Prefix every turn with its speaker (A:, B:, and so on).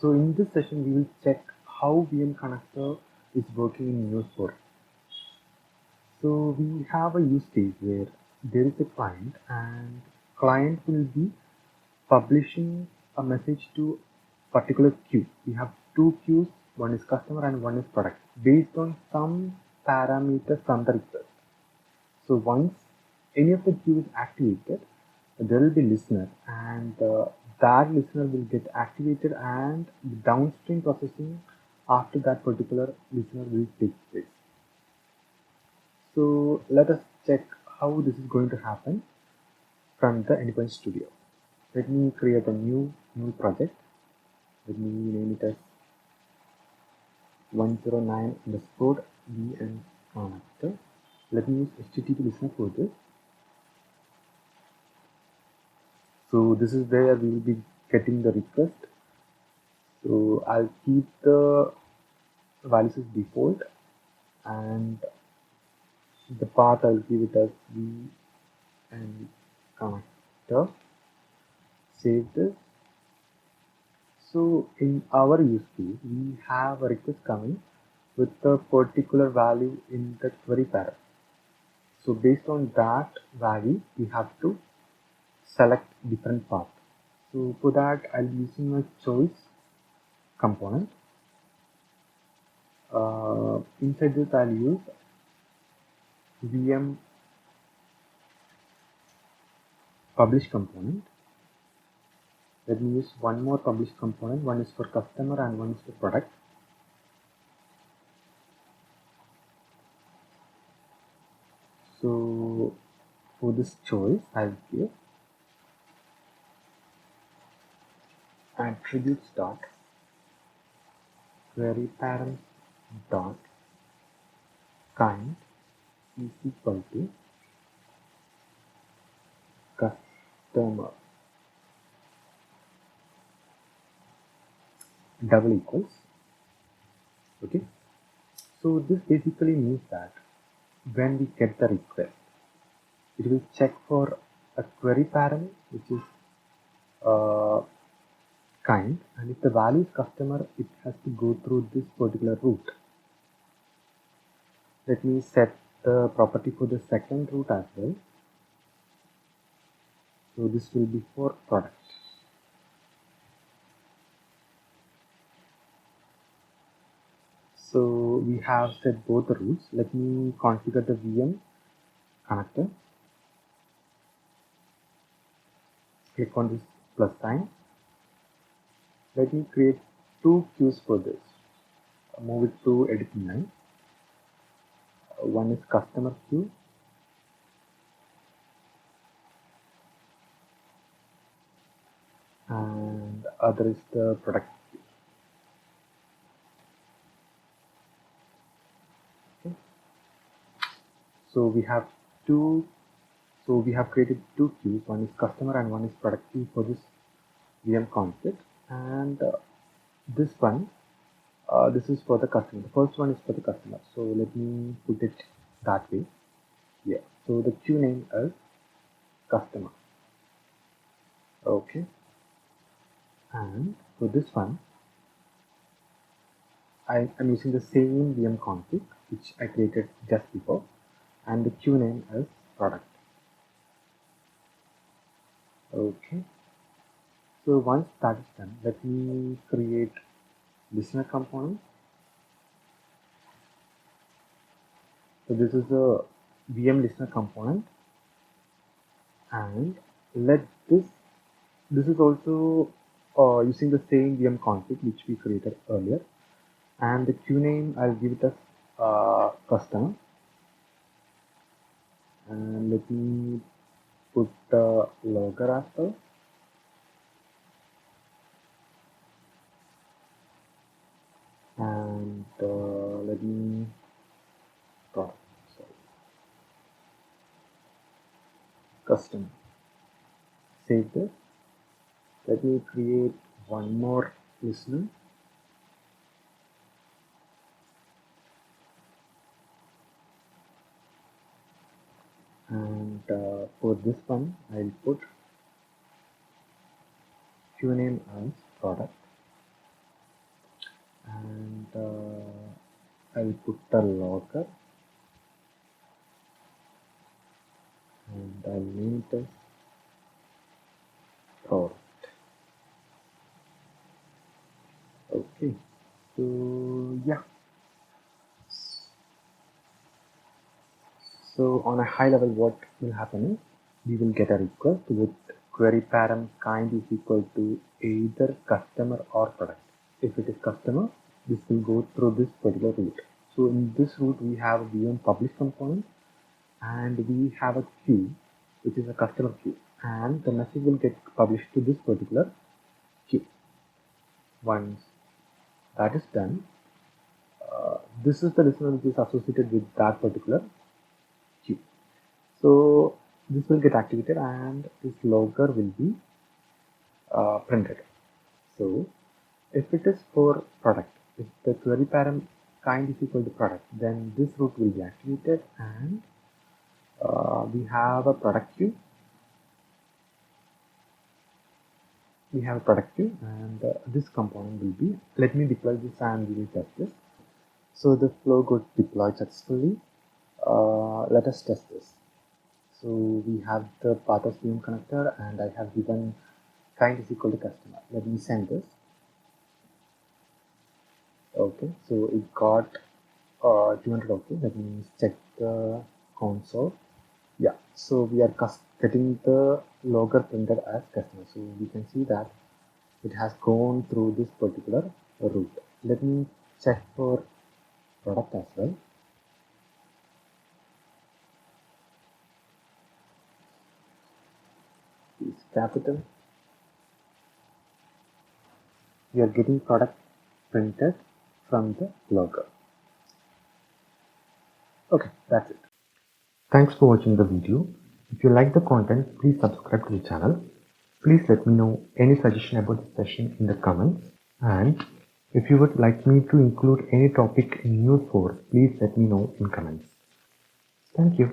A: So in this session, we will check how VM connector is working in Mule 4. So we have a use case where there is a client and client will be publishing a message to particular queue. We have two queues, one is customer and one is product, based on some parameter from the request. So once any of the queue is activated, there will be listener and that listener will get activated and the downstream processing after that particular listener will take place. So let us check how this is going to happen from the Endpoint Studio. Let me create a new project. Let me name it as 109 underscore VM connector. Let me use HTTP listener for this. So this is where we will be getting the request. So I'll keep the values as default and the path I'll give it as V and connector. Save this. So in our use case, we have a request coming with a particular value in the query parameter. So based on that value, we have to select different path. So for that, I'll be using a choice component. Inside this, I'll use VM publish component. Let me use one more publish component. One is for customer and one is for product. So for this choice, I'll give attributes dot query parent dot kind is equal to customer double equals. Okay, so this basically means that when we get the request, it will check for a query parent which is kind, and if the value is customer, it has to go through this particular route. Let me set the property for the second route as well. So this will be for product. So we have set both the routes. Let me configure the VM connector. Click on this plus sign. Let me create two queues for this. Move it to editing line. One is customer queue and other is the product queue. Okay. So we have created two queues. One is customer and one is product queue for this VM config. And this one, this is for the customer. The first one is for the customer. So let me put it that way. Yeah. So the queue name is customer. Okay. And for this one, I'm using the same VM config which I created just before, and the queue name is product. Okay. So once that is done, let me create listener component. So this is a VM listener component, and let this is also using the same VM config which we created earlier, and the queue name I'll give it as customer, and let me put the logger as well. And let me custom save this. Let me create one more listener. And for this one, I'll put queue name as product. and I'll put the logger and I'll name it as product. Okay, so yeah. So on a high level, what will happen is we will get a request with query param kind is equal to either customer or product. If it is customer, this will go through this particular route. So in this route, we have a beyond publish component and we have a queue, which is a customer queue, and the message will get published to this particular queue. Once that is done, this is the listener which is associated with that particular queue. So this will get activated and this logger will be printed. So if it is for product, if the query param kind is equal to product, then this route will be activated and we have a product queue. We have a product queue and this component will be, let me deploy this and we will test this. So the flow got deployed successfully. Let us test this. So we have the path as VM connector and I have given kind is equal to customer. Let me send this. Okay, so it got 200. Okay, let me check the console. Yeah, so we are getting the logger printed as customer. So we can see that it has gone through this particular route. Let me check for product as well. Is capital. We are getting product printed from the logger. Okay, that's it. Thanks for watching the video. If you like the content, please subscribe to the channel. Please let me know any suggestion about the session in the comments. And if you would like me to include any topic in Mule 4, please let me know in comments. Thank you.